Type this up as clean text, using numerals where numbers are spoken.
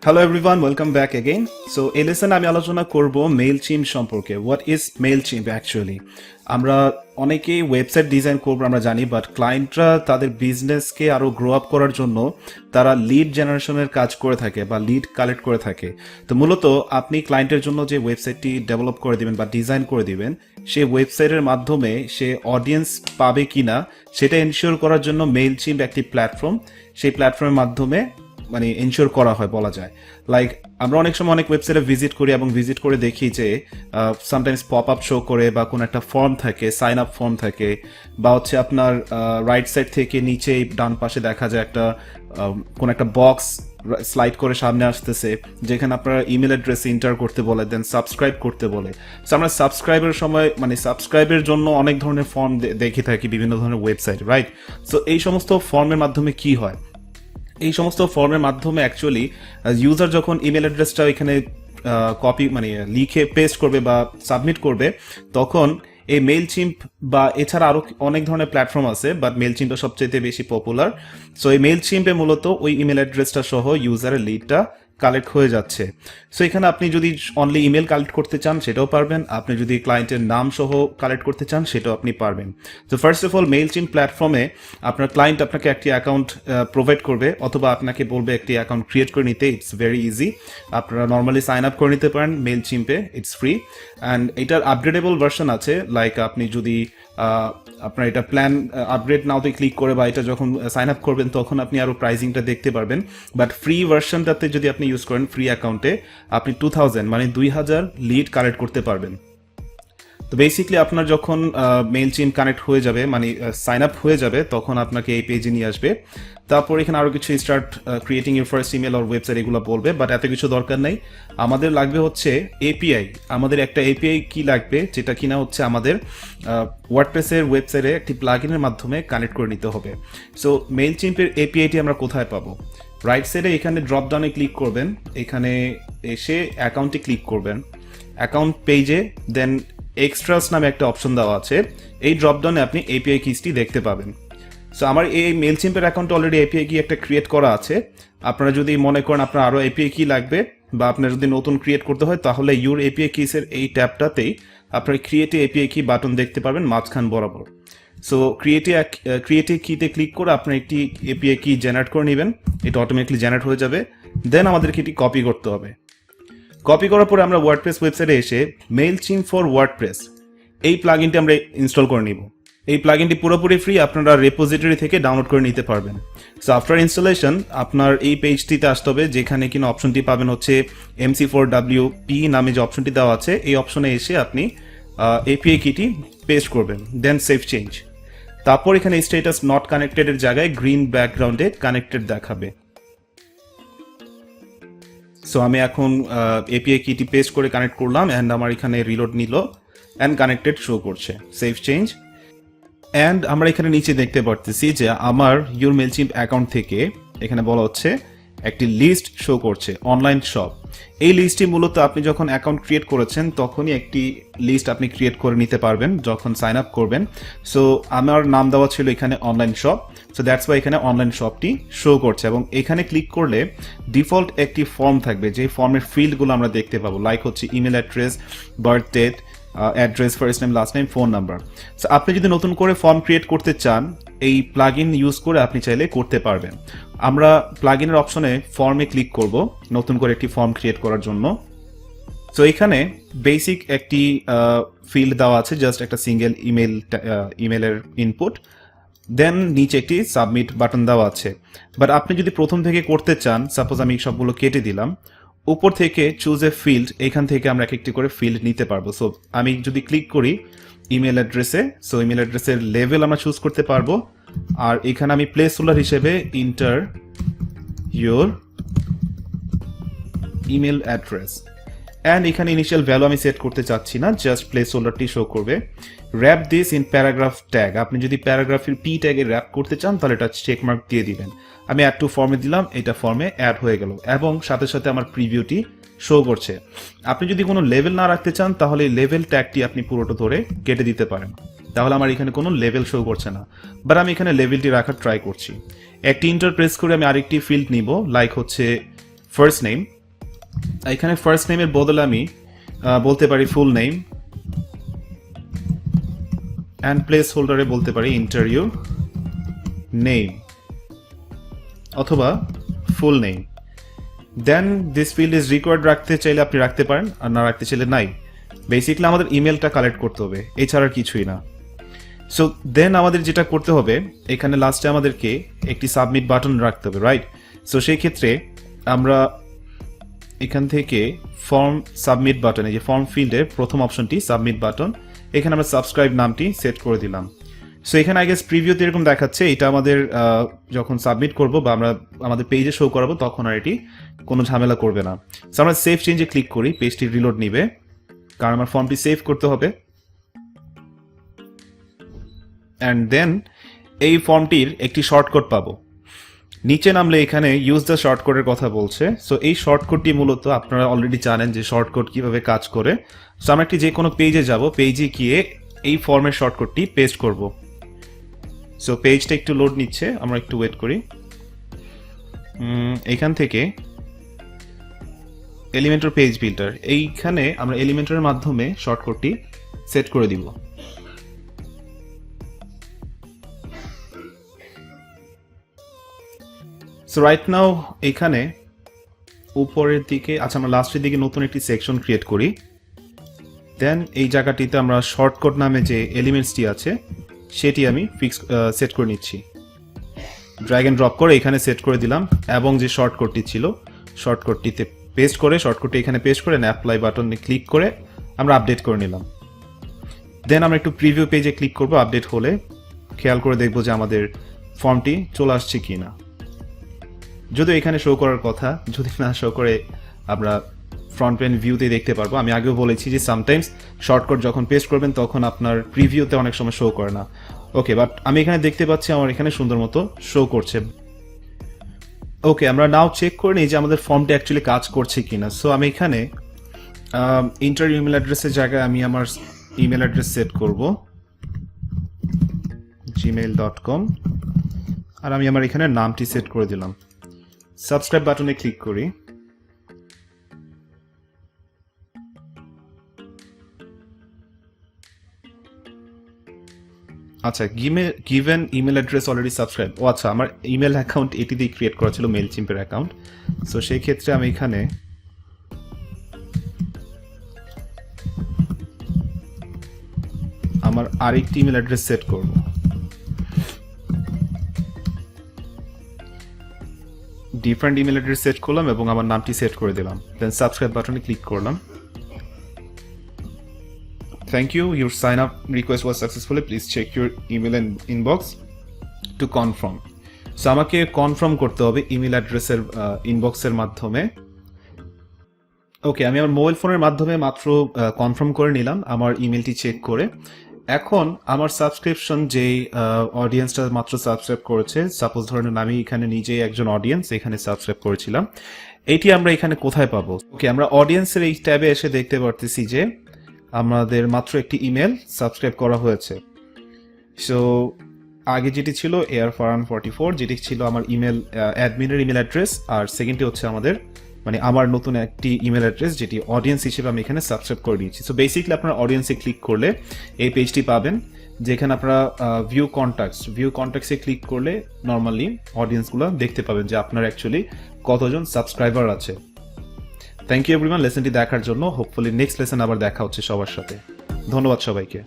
Hello everyone, welcome back again. So এই লেসনে আমি আলোচনা করব মেইলচিম্প সম্পর্কে। What is Mailchimp actually? আমরা অনেকেই ওয়েবসাইট ডিজাইন করবো আমরা জানি, বাট ক্লায়েন্টরা তাদের বিজনেসকে আরও গ্রো আপ করার জন্য তারা লিড জেনারেশনের কাজ করে থাকে বা লিড কালেক্ট করে থাকে। তো মূলত আপনি ক্লায়েন্টের জন্য যে ওয়েবসাইটটি ডেভেলপ করে দিবেন বা ডিজাইন করে দিবেন, সেই ওয়েবসাইটের মাধ্যমে সে অডিয়েন্স পাবে কিনা সেটা এনশিওর করার জন্য মেইলচিম্প একটি প্ল্যাটফর্ম। সেই প্ল্যাটফর্মের মাধ্যমে মানে এনশিওর করা হয় বলা যায়। লাইক আমরা অনেক সময় অনেক ওয়েবসাইটে ভিজিট করি এবং ভিজিট করে দেখি যে সামটাইমস পপ আপ শো করে বা কোনো একটা ফর্ম থাকে, সাইন আপ ফর্ম থাকে, বা হচ্ছে আপনার রাইট সাইড থেকে নিচে ডান পাশে দেখা যায় একটা কোনো একটা বক্স স্লাইড করে সামনে আসতেছে যেখানে আপনারা ইমেল অ্যাড্রেস এন্টার করতে বলে, দেন সাবস্ক্রাইব করতে বলে। সো আমরা সাবস্ক্রাইবের সময় মানে সাবস্ক্রাইবের জন্য অনেক ধরনের ফর্ম দেখে থাকি বিভিন্ন ধরনের ওয়েবসাইট, রাইট? সো এই সমস্ত ফর্মের মাধ্যমে কি হয়, এই সমস্ত ফর্মের মাধ্যমে অ্যাকচুয়ালি ইউজার যখন ইমেল অ্যাড্রেসটা এখানে কপি মানে লিখে পেস্ট করবে বা সাবমিট করবে, তখন এই মেইলচিম্প বা এছাড়া আরও অনেক ধরনের প্ল্যাটফর্ম আছে, বাট মেইলচিম্পটা সবচেয়ে বেশি পপুলার। সো এই মেইলচিম্পে মূলত ওই ইমেল অ্যাড্রেসটা সহ ইউজারের লিডটা কালেক্ট হয়ে যাচ্ছে। সো এখানে আপনি যদি অনলি ইমেল কালেক্ট করতে চান সেটাও পারবেন, আপনি যদি ক্লায়েন্টের নাম সহ কালেক্ট করতে চান সেটাও আপনি পারবেন। তো ফার্স্ট অফ অল মেইলচিম্প প্ল্যাটফর্মে আপনার ক্লায়েন্ট আপনাকে একটি অ্যাকাউন্ট প্রোভাইড করবে অথবা আপনাকে বলবে একটি অ্যাকাউন্ট ক্রিয়েট করে নিতে। ইটস ভেরি ইজি, আপনারা নর্মালি সাইন আপ করে নিতে পারেন মেইলচিম্পে, ইটস ফ্রি। অ্যান্ড এটার আপগ্রেডেবল ভার্সন আছে, লাইক আপনি যদি আপনার এটা প্ল্যান আপগ্রেড নাওতে ক্লিক করে বা এটা যখন সাইন আপ করবেন তখন আপনি আরও প্রাইজিংটা দেখতে পারবেন। বাট ফ্রি ভার্সনটাতে যদি আপনি ইউজ করেন ফ্রি অ্যাকাউন্টে, আপনি 2000 মানে 2000 লিড কালেক্ট করতে পারবেন। তো বেসিকলি আপনার যখন মেইলচিম্প কানেক্ট হয়ে যাবে মানে সাইন আপ হয়ে যাবে, তখন আপনাকে এই পেজে নিয়ে আসবে। তারপর এখানে আরও কিছু start creating your first email or website এগুলো বলবে, বাট এত কিছু দরকার নেই। আমাদের লাগবে হচ্ছে এপিআই। আমাদের একটা এপিআই কি লাগবে, যেটা কিনা হচ্ছে আমাদের ওয়ার্ডপ্রেসের ওয়েবসাইটে একটি প্লাগইনের মাধ্যমে কানেক্ট করে নিতে হবে। সো মেইলচিম্পের এপিআইটি আমরা কোথায় পাবো? রাইট সাইডে এখানে ড্রপ ডাউনে ক্লিক করবেন, এখানে এসে অ্যাকাউন্টে ক্লিক করবেন, অ্যাকাউন্ট পেজে দেন এক্সট্রাস নামে একটা অপশন দেওয়া আছে, এই ড্রপডাউনে আপনি এপিআই কিসটি দেখতে পাবেন। সো আমার এই মেইলচিম্পের অ্যাকাউন্টে অলরেডি এপিআই কি একটা ক্রিয়েট করা আছে। আপনারা যদি মনে করেন আপনার আরও এপিআই কি লাগবে বা আপনার যদি নতুন ক্রিয়েট করতে হয়, তাহলে ইউর এপিআই কিসের এই ট্যাবটাতেই আপনার ক্রিয়েট এপিআই কি বাটন দেখতে পাবেন মাঝখান বরাবর। সো ক্রিয়েটিভ কিতে ক্লিক করে আপনার একটি এপিআই কি জেনারেট করে নেবেন, এটা অটোমেটিকলি জেনারেট হয়ে যাবে। দেন আমাদেরকে এটি কপি করতে হবে। কপি করার পরে আমরা ওয়ার্ডপ্রেস ওয়েবসাইটে এসে মেইলচিম্প ফর ওয়ার্ডপ্রেস এই প্লাগইনটি আমরা ইনস্টল করে নিব। এই প্লাগইনটি পুরোপুরি ফ্রি, আপনারা রেপোজিটরি থেকে ডাউনলোড করে নিতে পারবেন। সো আফটার ইনস্টলেশন আপনার এই পেজটিতে আসতে হবে, যেখানে কিনা অপশনটি পাবেন হচ্ছে MC4WP নামে যে অপশনটি দেওয়া আছে, এই অপশনে এসে আপনি এপিআই কিটি পেস্ট করবেন, দেন সেভ চেঞ্জ। তারপর এখানে স্ট্যাটাস নট কানেক্টেড এর জায়গায় গ্রিন ব্যাকগ্রাউন্ডে কানেক্টেড দেখাবে। সো আমি এখন এপিআই কিটি পেস্ট করে কানেক্ট করলাম অ্যান্ড আমার এখানে রিলোড নিল অ্যান্ড কানেক্টেড শো করছে, সেভ চেঞ্জ। অ্যান্ড আমরা এখানে নিচে দেখতে পারতেছি যে আমার ইউর মেইলচিম্প অ্যাকাউন্ট থেকে এখানে বলা হচ্ছে একটি লিস্ট শো করছে, অনলাইন শপ। এই লিস্টটি মূলত আপনি যখন অ্যাকাউন্ট ক্রিয়েট করেছেন তখনই একটি লিস্ট আপনি ক্রিয়েট করে নিতে পারবেন যখন সাইন আপ করবেন। সো আমার নাম দেওয়া ছিল এখানে online shop, so that's why এখানে অনলাইন শপটি শো করছে। এবং এখানে ক্লিক করলে ডিফল্ট একটি ফর্ম থাকবে, যে ফর্মের ফিল্ডগুলো আমরা দেখতে পাবো, লাইক হচ্ছে email address, birth date, address, first name, last name, phone number. So আপনি যদি নতুন করে ফর্ম ক্রিয়েট করতে চান, এই প্লাগইন ইউজ করে আপনি চাইলে করতে পারবেন। আমরা প্লাগইনের অপশনে ফর্মে ক্লিক করব নতুন করে একটি ফর্ম ক্রিয়েট করার জন্য। সো এখানে বেসিক একটি ফিল্ড দেওয়া আছে, জাস্ট একটা সিঙ্গেল ইমেলের ইনপুট, দেন নিচে একটি সাবমিট বাটন দেওয়া আছে। বাট আপনি যদি প্রথম থেকে করতে চান, সাপোজ আমি সবগুলো কেটে দিলাম, উপর থেকে চুজ এ ফিল্ড, এখান থেকে আমরা একটি করে ফিল্ড নিতে পারবো। সো আমি যদি ক্লিক করি ইমেল অ্যাড্রেসে, সো ইমেল অ্যাড্রেসের লেভেল আমরা চুজ করতে পারবো। আর এখানে আমি প্লেস হোল্ডার হিসেবে enter your email address, and এখানে ইনিশিয়াল ভ্যালু আমি সেট করতে চাচ্ছি না, জাস্ট প্লেস হোল্ডারটি শো করবে। Wrap this in paragraph tag, আপনি যদি প্যারাগ্রাফের পি ট্যাগে র্যাপ করতে চান তাহলে এটা চেকমার্ক দিয়ে দিবেন। আমি অ্যাড টু ফর্মে দিলাম, এটা ফর্মে অ্যাড হয়ে গেল এবং সাথে সাথে আমার প্রিভিউটি শো করছে। আপনি যদি কোনো লেভেল না রাখতে চান তাহলে এই লেভেল ট্যাগটি আপনি পুরোটা ধরে কেটে দিতে পারেন, তাহলে আমার এখানে কোনো লেভেল শো করছে না। বাট আমি এখানে লেভেলটি রাখার ট্রাই করছি। একটি ইন্টার প্রেস করে আমি আরেকটি ফিল্ড নিব, লাইক হচ্ছে ফার্স্ট নেম, এখানে ফার্স্ট নেমের বদলে আমি বলতে পারি ফুল নেম, অ্যান্ড প্লেস হোল্ডারে বলতে পারি ইন্টারভিউ নেম অথবা full name. Then this field is required রাখতে চাইলে আপনি রাখতে পারেন, আর না রাখতে চাইলে নাই। বেসিক্যালি আমাদের ইমেলটা কালেক্ট করতে হবে, এছাড়া কিছুই না। সো দেন আমাদের যেটা করতে হবে, এখানে লাস্টে আমাদেরকে একটি সাবমিট বাটন রাখতে হবে, রাইট? সো সেই ক্ষেত্রে আমরা এখান থেকে ফর্ম সাবমিট বাটন, এই যে ফর্ম ফিল্ডের প্রথম অপশনটি সাবমিট বাটন, এখানে আমরা সাবস্ক্রাইব নামটি সেট করে দিলাম। সো এখানে আই গেস প্রিভিউতে এরকম দেখাচ্ছে, এটা আমাদের যখন সাবমিট করব বা আমরা আমাদের পেজে শো করাবো তখন আর এটি কোনো ঝামেলা করবে না। সো আমরা সেভ চেঞ্জে ক্লিক করি, পেজটি রিলোড নিবে কারণ আমার ফর্মটি সেভ করতে হবে। অ্যান্ড দেন এই ফর্মটির একটি শর্টকাট পাবো, নিচে নামলে এখানে ইউজ দ্য শর্টকাটের কথা বলছে। সো এই শর্টকাটটি মূলত আপনারা অলরেডি জানেন যে শর্টকাট কিভাবে কাজ করে। সো আমরা একটি যে কোনো পেজে যাব, পেজে গিয়ে এই ফর্মের শর্টকাটটি পেস্ট করব। সো পেজটা একটু লোড নিচ্ছে, আমরা একটু ওয়েট করি। এখান থেকে এলিমেন্টর পেজ বিল্ডার, এইখানে আমরা এলিমেন্টরের মাধ্যমে শর্টকাটটি সেট করে দিব। সো রাইট নাও এখানে উপরের দিকে, আচ্ছা আমরা লাস্টের দিকে নতুন একটি সেকশন ক্রিয়েট করি। দেন এই জায়গাটিতে আমরা শর্টকাট নামে যে এলিমেন্টসটি আছে সেটি আমি সেট করে নিচ্ছি। ড্র্যাগ এন্ড ড্রপ করে এখানে সেট করে দিলাম, এবং যে শর্টকাটটি ছিল শর্টকাটটিতে পেস্ট করে, শর্টকাটটি এখানে পেস্ট করে অ্যাপ্লাই বাটনে ক্লিক করে আমরা আপডেট করে নিলাম। দেন আমরা একটু প্রিভিউ পেজে ক্লিক করব, আপডেট হলে খেয়াল করে দেখব যে আমাদের ফর্মটি চলে আসছে কি না। যদিও এখানে শো করার কথা, যদি না শো করে আমরা ফ্রন্ট এন্ড ভিউতে দেখতে পারবো। আমি আগেও বলেছি যে সামটাইমস শর্টকাট যখন পেস্ট করবেন তখন আপনার প্রিভিউতে অনেক সময় শো করে না। ওকে, বাট আমি এখানে দেখতে পাচ্ছি আমার এখানে সুন্দর মতো শো করছে। ওকে, আমরা নাও চেক করে নিই যে আমাদের ফর্মটি অ্যাকচুয়ালি কাজ করছে কিনা। সো আমি এখানে ইন্টার ইমেল অ্যাড্রেসের জায়গায় আমি আমার ইমেল অ্যাড্রেস সেট করব gmail.com, আর আমি আমার এখানে নামটি সেট করে দিলাম। সাবস্ক্রাইব বাটনে ক্লিক করি। আচ্ছা, given email address already subscribe. ও আচ্ছা, আমার ইমেল অ্যাকাউন্ট এটি দিয়ে ক্রিয়েট করা ছিল, মেইলচিম্পের অ্যাকাউন্ট। সো সেই ক্ষেত্রে আমি এখানে আমার আরেকটি ইমেল অ্যাড্রেস সেট করব। ডিফারেন্ট ইমেল অ্যাড্রেস সেট করলাম এবং আমার নামটি সেট করে দিলাম। দেন সাবস্ক্রাইব বাটনে ক্লিক করলাম। Thank you. Your sign up request was successful. Please check your email and inbox to confirm. So আমাকে কনফার্ম করতে হবে ইমেল অ্যাড্রেসের ইনবক্সের মাধ্যমে। ওকে, আমি আমার মোবাইল ফোনের মাধ্যমে মাত্র কনফার্ম করে নিলাম আমার ইমেলটি চেক করে। এখন আমার সাবস্ক্রিপশন যেই অডিয়েন্সটা মাত্র সাবস্ক্রাইব করেছে, সাপোজ ধরেন আমি এখানে নিজেই একজন অডিয়েন্স এখানে সাবস্ক্রাইব করেছিলাম, এইটি আমরা এখানে কোথায় পাবো? ওকে, আমরা অডিয়েন্সের এই ট্যাবে এসে দেখতে পারতেছি যে আমাদের মাত্র একটি ইমেল সাবস্ক্রাইব করা হয়েছে। সো আগে যেটি ছিল AR44, যেটি ছিল আমার ইমেল অ্যাডমিনের ইমেল অ্যাড্রেস, আর সেকেন্ডটি হচ্ছে আমাদের মানে আমার নতুন একটি ইমেল অ্যাড্রেস যেটি অডিয়েন্স হিসেবে আমি এখানে সাবস্ক্রাইব করে নিয়েছি। সো বেসিক্যালি আপনারা অডিয়েন্সে ক্লিক করলে এই পেজটি পাবেন, যেখানে আপনারা ভিউ কন্ট্যাক্টসে ক্লিক করলে নর্মালি অডিয়েন্সগুলো দেখতে পাবেন যে আপনার অ্যাকচুয়ালি কতজন সাবস্ক্রাইবার আছে। থ্যাংক ইউ এভরিওয়ান লেসনটি দেখার জন্য। হোপফুলি নেক্সট লেসন আবার দেখা হচ্ছে সবার সাথে। ধন্যবাদ সবাইকে।